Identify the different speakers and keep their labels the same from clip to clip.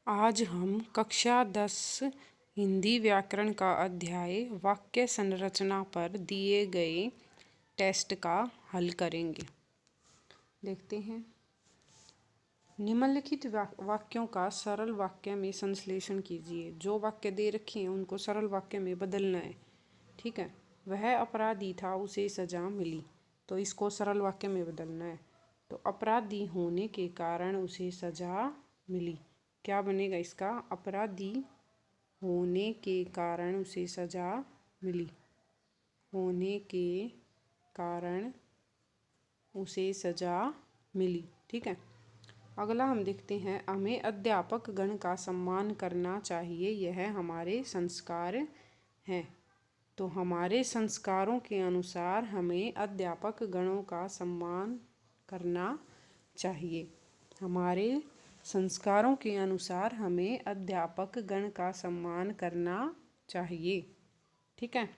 Speaker 1: आज हम कक्षा 10 हिंदी व्याकरण का अध्याय वाक्य संरचना पर दिए गए टेस्ट का हल करेंगे। देखते हैं। निम्नलिखित वाक्यों का सरल वाक्य में संश्लेषण कीजिए। जो वाक्य दे रखे हैं उनको सरल वाक्य में बदलना है। ठीक है। वह अपराधी था, उसे सजा मिली, तो इसको सरल वाक्य में बदलना है। तो अपराधी होने के कारण उसे सजा मिली, क्या बनेगा इसका? अपराधी होने के कारण उसे सजा मिली, होने के कारण उसे सजा मिली। ठीक है। अगला हम देखते हैं, हमें अध्यापक गण का सम्मान करना चाहिए, यह हमारे संस्कार हैं। तो हमारे संस्कारों के अनुसार हमें अध्यापक गणों का सम्मान करना चाहिए। हमारे संस्कारों के अनुसार हमें अध्यापक गण का सम्मान करना चाहिए। ठीक है।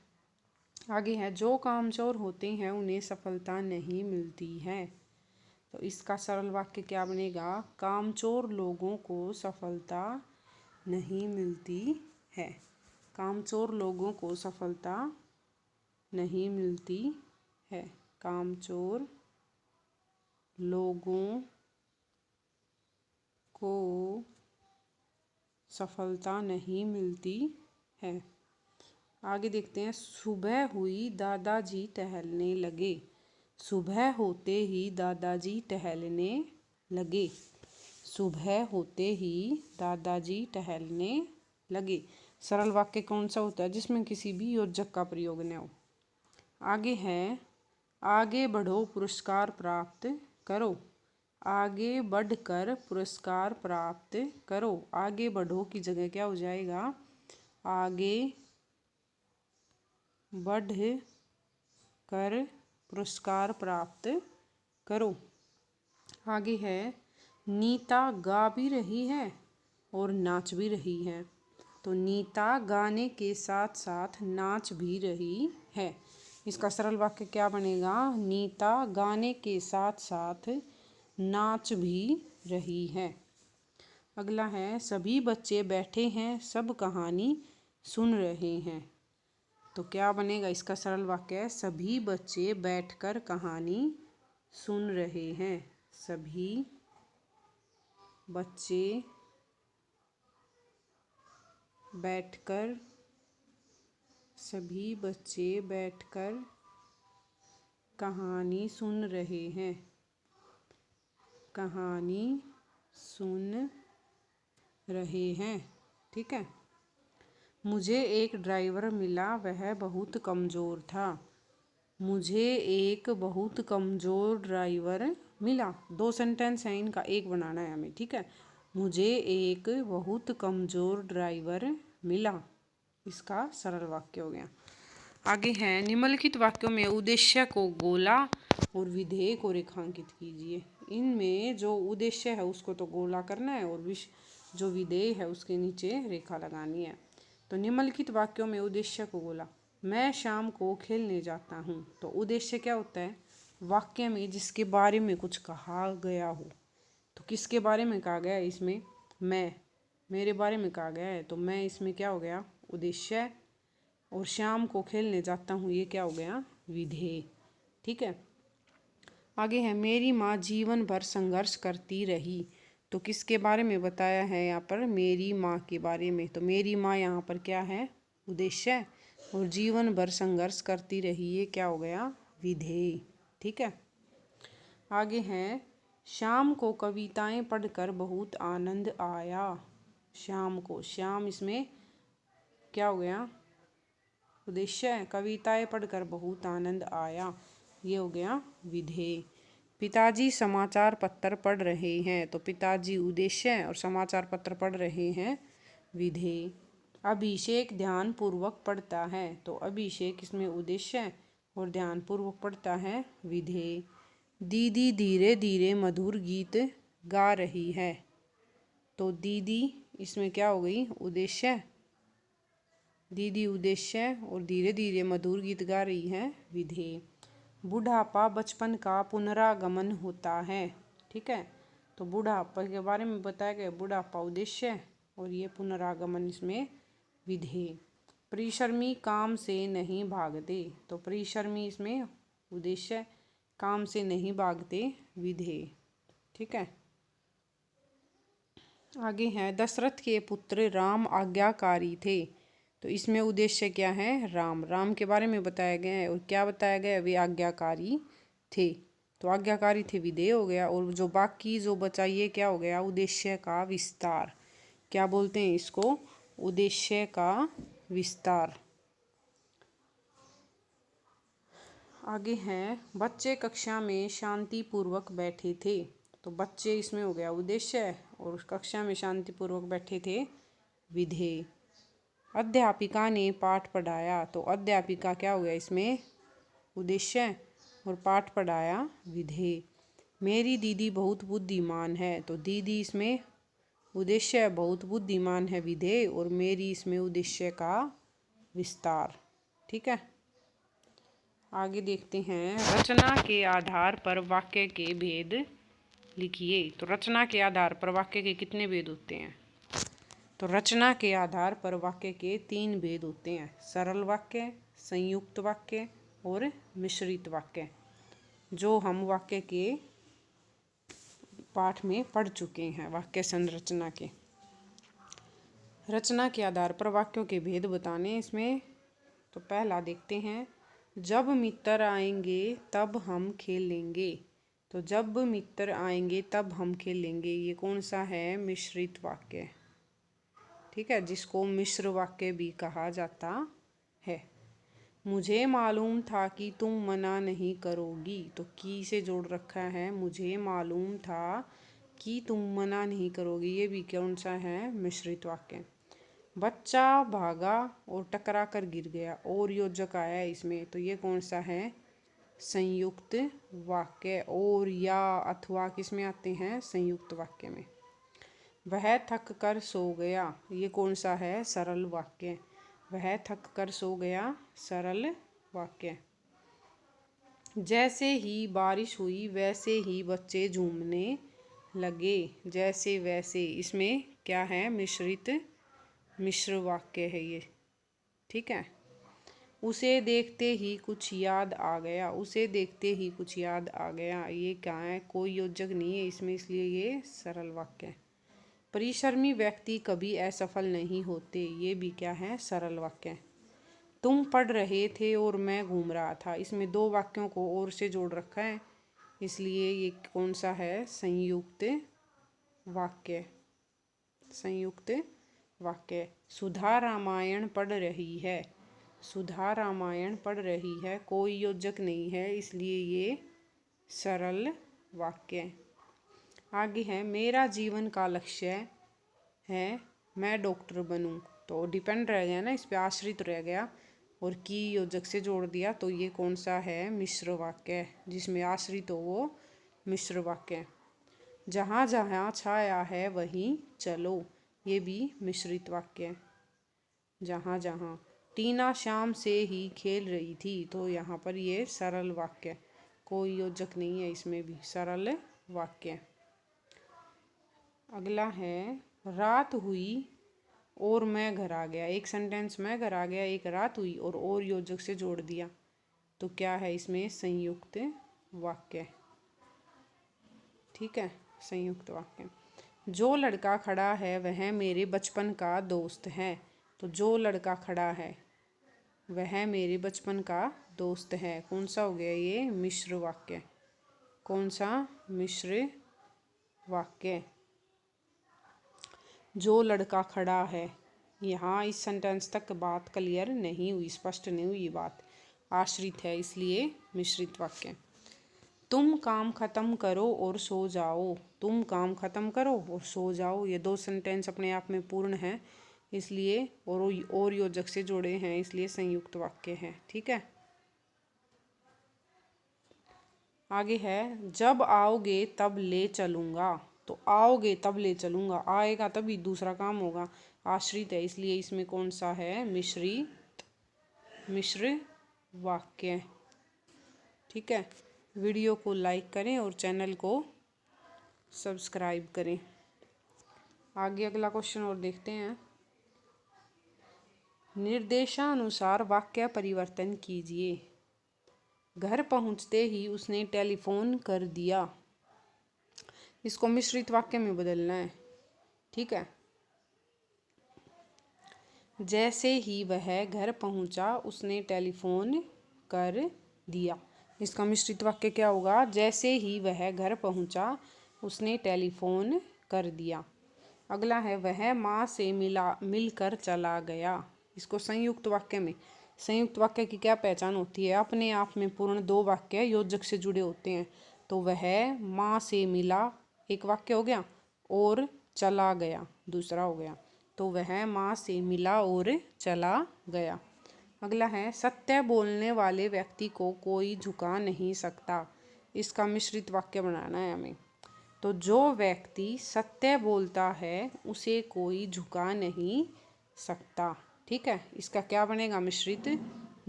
Speaker 1: आगे है, जो कामचोर होते हैं उन्हें सफलता नहीं मिलती है। तो इसका सरल वाक्य क्या बनेगा? कामचोर लोगों को सफलता नहीं मिलती है। कामचोर लोगों को सफलता नहीं मिलती है। कामचोर लोगों को सफलता नहीं मिलती है। आगे देखते हैं, सुबह हुई दादाजी टहलने लगे। सुबह होते ही दादाजी टहलने लगे। सुबह होते ही दादाजी टहलने लगे। सरल वाक्य कौन सा होता है जिसमें किसी भी योजक का प्रयोग न हो? आगे है, आगे बढ़ो पुरस्कार प्राप्त करो। आगे बढ़कर पुरस्कार प्राप्त करो। आगे बढ़ो की जगह क्या हो जाएगा? आगे बढ़ कर पुरस्कार प्राप्त करो। आगे है, नीता गा भी रही है और नाच भी रही है। तो नीता गाने के साथ साथ नाच भी रही है। इसका सरल वाक्य क्या बनेगा? नीता गाने के साथ साथ नाच भी रही है। अगला है, सभी बच्चे बैठे हैं, सब कहानी सुन रहे हैं। तो क्या बनेगा इसका सरल वाक्य? सभी बच्चे बैठकर कहानी सुन रहे हैं। सभी बच्चे बैठकर सभी बच्चे बैठकर कहानी सुन रहे हैं। कहानी सुन रहे हैं। ठीक है। मुझे एक ड्राइवर मिला, वह बहुत कमज़ोर था। मुझे एक बहुत कमज़ोर ड्राइवर मिला। दो सेंटेंस हैं, इनका एक बनाना है हमें। ठीक है। मुझे एक बहुत कमज़ोर ड्राइवर मिला, इसका सरल वाक्य हो गया। आगे है, निम्नलिखित वाक्यों में उद्देश्य को गोला और विधेय को रेखांकित कीजिए। इनमें जो उद्देश्य है उसको तो गोला करना है और जो विधेय है उसके नीचे रेखा लगानी है। तो निम्नलिखित वाक्यों में उद्देश्य को गोला। मैं शाम को खेलने जाता हूँ। तो उद्देश्य क्या होता है? वाक्य में जिसके बारे में कुछ कहा गया हो। तो किसके बारे में कहा गया है? इसमें मेरे बारे में कहा गया है, तो मैं इसमें क्या हो गया? उद्देश्य। और शाम को खेलने जाता हूँ, ये क्या हो गया? विधेय। ठीक है। आगे है, मेरी माँ जीवन भर संघर्ष करती रही। तो किसके बारे में बताया है यहाँ पर? मेरी माँ के बारे में। तो मेरी माँ यहाँ पर क्या है? उद्देश्य। और जीवन भर संघर्ष करती रही, ये क्या हो गया? विधेय। ठीक है। आगे है, शाम को कविताएं पढ़कर बहुत आनंद आया। शाम को, शाम इसमें क्या हो गया? उद्देश्य। कविताएं पढ़कर बहुत आनंद आया, ये हो गया विधेय। पिताजी समाचार पत्र पढ़ रहे हैं। तो पिताजी उद्देश्य और समाचार पत्र पढ़ रहे हैं, विधेय। अभिषेक ध्यान पूर्वक पढ़ता है। तो अभिषेक इसमें उद्देश्य और ध्यान पूर्वक पढ़ता है, विधेय। दीदी धीरे धीरे मधुर गीत गा रही है। तो दीदी इसमें क्या हो गई? उद्देश्य। दीदी उद्देश्य और धीरे धीरे मधुर गीत गा रही है, विधेय। बुढ़ापा बचपन का पुनरागमन होता है। ठीक है। तो बुढ़ापा के बारे में बताया गया, बुढ़ापा उद्देश्य और ये पुनरागमन इसमें विधेय। परिश्रमी काम से नहीं भागते, तो परिश्रमी इसमें उद्देश्य, काम से नहीं भागते विधेय। ठीक है। आगे है दशरथ के पुत्र राम आज्ञाकारी थे, तो इसमें उद्देश्य क्या है, राम के बारे में बताया गया है। और क्या बताया गया है, वे आज्ञाकारी थे, तो आज्ञाकारी थे विधेय हो गया। और जो बाकी जो बचा ये क्या हो गया, उद्देश्य का विस्तार। क्या बोलते हैं इसको, उद्देश्य का विस्तार। आगे है बच्चे कक्षा में शांतिपूर्वक बैठे थे, तो बच्चे इसमें हो गया उद्देश्य, और कक्षा में शांतिपूर्वक बैठे थे विधेय। अध्यापिका ने पाठ पढ़ाया, तो अध्यापिका क्या हो गया इसमें उद्देश्य, और पाठ पढ़ाया विधेय। मेरी दीदी बहुत बुद्धिमान है, तो दीदी इसमें उद्देश्य, बहुत बुद्धिमान है विधेय, और मेरी इसमें उद्देश्य का विस्तार। ठीक है। आगे देखते हैं रचना के आधार पर वाक्य के भेद लिखिए। तो रचना के आधार पर वाक्य के कितने भेद होते हैं, तो रचना के आधार पर वाक्य के 3 भेद होते हैं, सरल वाक्य, संयुक्त वाक्य और मिश्रित वाक्य, जो हम वाक्य के पाठ में पढ़ चुके हैं, वाक्य संरचना के। रचना के आधार पर वाक्यों के भेद बताने इसमें, तो पहला देखते हैं, जब मित्र आएंगे तब हम खेलेंगे, तो जब मित्र आएंगे तब हम खेलेंगे, ये कौन सा है, मिश्रित वाक्य। ठीक है, जिसको मिश्र वाक्य भी कहा जाता है। मुझे मालूम था कि तुम मना नहीं करोगी, तो की से जोड़ रखा है, मुझे मालूम था कि तुम मना नहीं करोगी, ये भी कौन सा है, मिश्रित वाक्य। बच्चा भागा और टकरा कर गिर गया, और योजक आया इसमें, तो ये कौन सा है, संयुक्त वाक्य। और या अथवा किस में आते हैं, संयुक्त वाक्य में। वह थक कर सो गया, ये कौन सा है, सरल वाक्य। वह थक कर सो गया, सरल वाक्य। जैसे ही बारिश हुई वैसे ही बच्चे झूमने लगे, जैसे वैसे, इसमें क्या है, मिश्र वाक्य है ये। ठीक है। उसे देखते ही कुछ याद आ गया, उसे देखते ही कुछ याद आ गया, ये क्या है, कोई योजक नहीं है इसमें, इसलिए ये सरल वाक्य है। परिश्रमी व्यक्ति कभी असफल नहीं होते, ये भी क्या है, सरल वाक्य। तुम पढ़ रहे थे और मैं घूम रहा था, इसमें 2 वाक्यों को और से जोड़ रखा है, इसलिए ये कौन सा है, संयुक्त वाक्य। संयुक्त वाक्य। सुधा रामायण पढ़ रही है, सुधा रामायण पढ़ रही है, कोई योजक नहीं है, इसलिए ये सरल वाक्य। आगे है मेरा जीवन का लक्ष्य है मैं डॉक्टर बनूं, तो डिपेंड रह गया ना, इस पे आश्रित रह गया, और की योजक से जोड़ दिया, तो ये कौन सा है, मिश्र वाक्य, जिसमें आश्रित हो वो मिश्र वाक्य। जहाँ जहाँ छाया है वहीं चलो, ये भी मिश्रित वाक्य। जहाँ जहाँ। टीना शाम से ही खेल रही थी, तो यहाँ पर ये सरल वाक्य, कोई योजक नहीं है इसमें भी, सरल वाक्य। अगला है रात हुई और मैं घर आ गया, एक सेंटेंस में घर आ गया, एक रात हुई, और योजक से जोड़ दिया, तो क्या है इसमें, संयुक्त वाक्य। ठीक है, संयुक्त वाक्य। जो लड़का खड़ा है वह मेरे बचपन का दोस्त है, तो जो लड़का खड़ा है वह मेरे बचपन का दोस्त है, कौन सा हो गया ये, मिश्र वाक्य। कौन सा, मिश्र वाक्य। जो लड़का खड़ा है, यहाँ इस सेंटेंस तक बात क्लियर नहीं हुई, स्पष्ट नहीं हुई बात, आश्रित है, इसलिए मिश्रित वाक्य। तुम काम खत्म करो और सो जाओ, तुम काम खत्म करो और सो जाओ, ये 2 सेंटेंस अपने आप में पूर्ण है, इसलिए और योजक से जुड़े हैं, इसलिए संयुक्त वाक्य है। ठीक है। आगे है जब आओगे तब ले चलूँगा, तो आओगे तब ले चलूँगा, आएगा तभी दूसरा काम होगा, आश्रित है, इसलिए इसमें कौन सा है, मिश्र वाक्य। ठीक है। वीडियो को लाइक करें और चैनल को सब्सक्राइब करें। आगे अगला क्वेश्चन और देखते हैं। निर्देशानुसार वाक्य परिवर्तन कीजिए। घर पहुंचते ही उसने टेलीफोन कर दिया। इसको मिश्रित वाक्य में बदलना है। ठीक है। जैसे ही वह घर पहुंचा उसने टेलीफोन कर दिया। इसका मिश्रित वाक्य क्या होगा? जैसे ही वह घर पहुंचा उसने टेलीफोन कर दिया। अगला है वह माँ से मिलकर चला गया। इसको संयुक्त वाक्य में, संयुक्त वाक्य की क्या पहचान होती है? अपने आप में पूर्ण दो वाक्य योजक से जुड़े होते हैं। तो वह माँ से मिला एक वाक्य हो गया और चला गया दूसरा हो गया। तो वह माँ से मिला और चला गया। अगला है सत्य बोलने वाले व्यक्ति को कोई झुका नहीं सकता। इसका मिश्रित वाक्य बनाना है हमें। तो जो व्यक्ति सत्य बोलता है उसे कोई झुका नहीं सकता। ठीक है। इसका क्या बनेगा मिश्रित?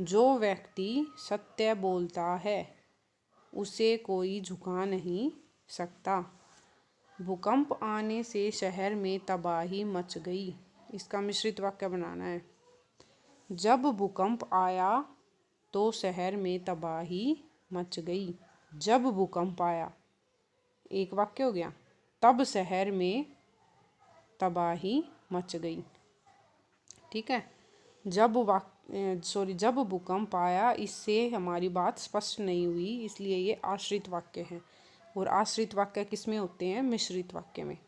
Speaker 1: जो व्यक्ति सत्य बोलता है उसे कोई झुका नहीं सकता। भूकंप आने से शहर में तबाही मच गई। इसका मिश्रित वाक्य बनाना है। जब भूकंप आया तो शहर में तबाही मच गई। जब भूकंप आया एक वाक्य हो गया, तब शहर में तबाही मच गई। ठीक है। जब भूकंप आया, इससे हमारी बात स्पष्ट नहीं हुई, इसलिए ये आश्रित वाक्य है। और आश्रित वाक्य किस में होते हैं? मिश्रित वाक्य में।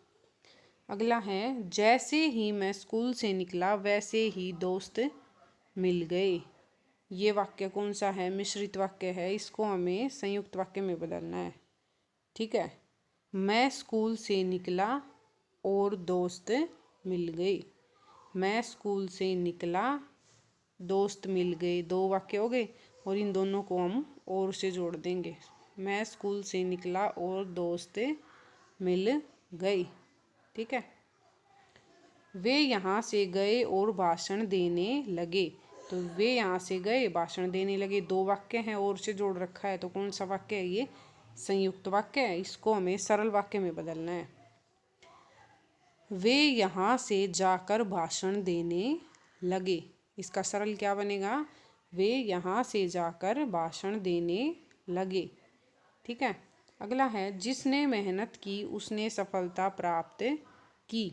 Speaker 1: अगला है जैसे ही मैं स्कूल से निकला वैसे ही दोस्त मिल गए। ये वाक्य कौन सा है? मिश्रित वाक्य है। इसको हमें संयुक्त वाक्य में बदलना है। ठीक है। मैं स्कूल से निकला और दोस्त मिल गए। मैं स्कूल से निकला, दोस्त मिल गए, दो वाक्य हो गए और इन दोनों को हम और से जोड़ देंगे। मैं स्कूल से निकला और दोस्त मिल गए। ठीक है। वे यहाँ से गए और भाषण देने लगे। तो वे यहाँ से गए, भाषण देने लगे, दो वाक्य हैं और से जोड़ रखा है। तो कौन सा वाक्य है ये? संयुक्त वाक्य है। इसको हमें सरल वाक्य में बदलना है। वे यहाँ से जाकर भाषण देने लगे। इसका सरल क्या बनेगा? वे यहाँ से जाकर भाषण देने लगे। ठीक है। अगला है जिसने मेहनत की उसने सफलता प्राप्त की।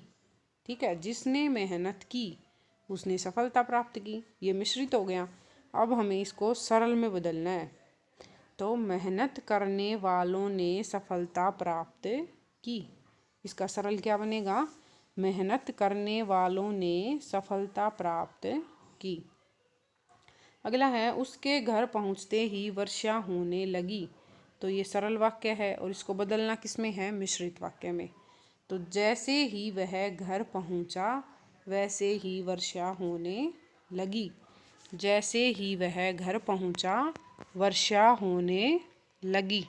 Speaker 1: ठीक है। जिसने मेहनत की उसने सफलता प्राप्त की। ये मिश्रित हो गया। अब हमें इसको सरल में बदलना है। तो मेहनत करने वालों ने सफलता प्राप्त की। इसका सरल क्या बनेगा? मेहनत करने वालों ने सफलता प्राप्त की। अगला है उसके घर पहुंचते ही वर्षा होने लगी। तो ये सरल वाक्य है और इसको बदलना किस में है? मिश्रित वाक्य में। तो जैसे ही वह घर पहुंचा वैसे ही वर्षा होने लगी। जैसे ही वह घर पहुंचा वर्षा होने लगी।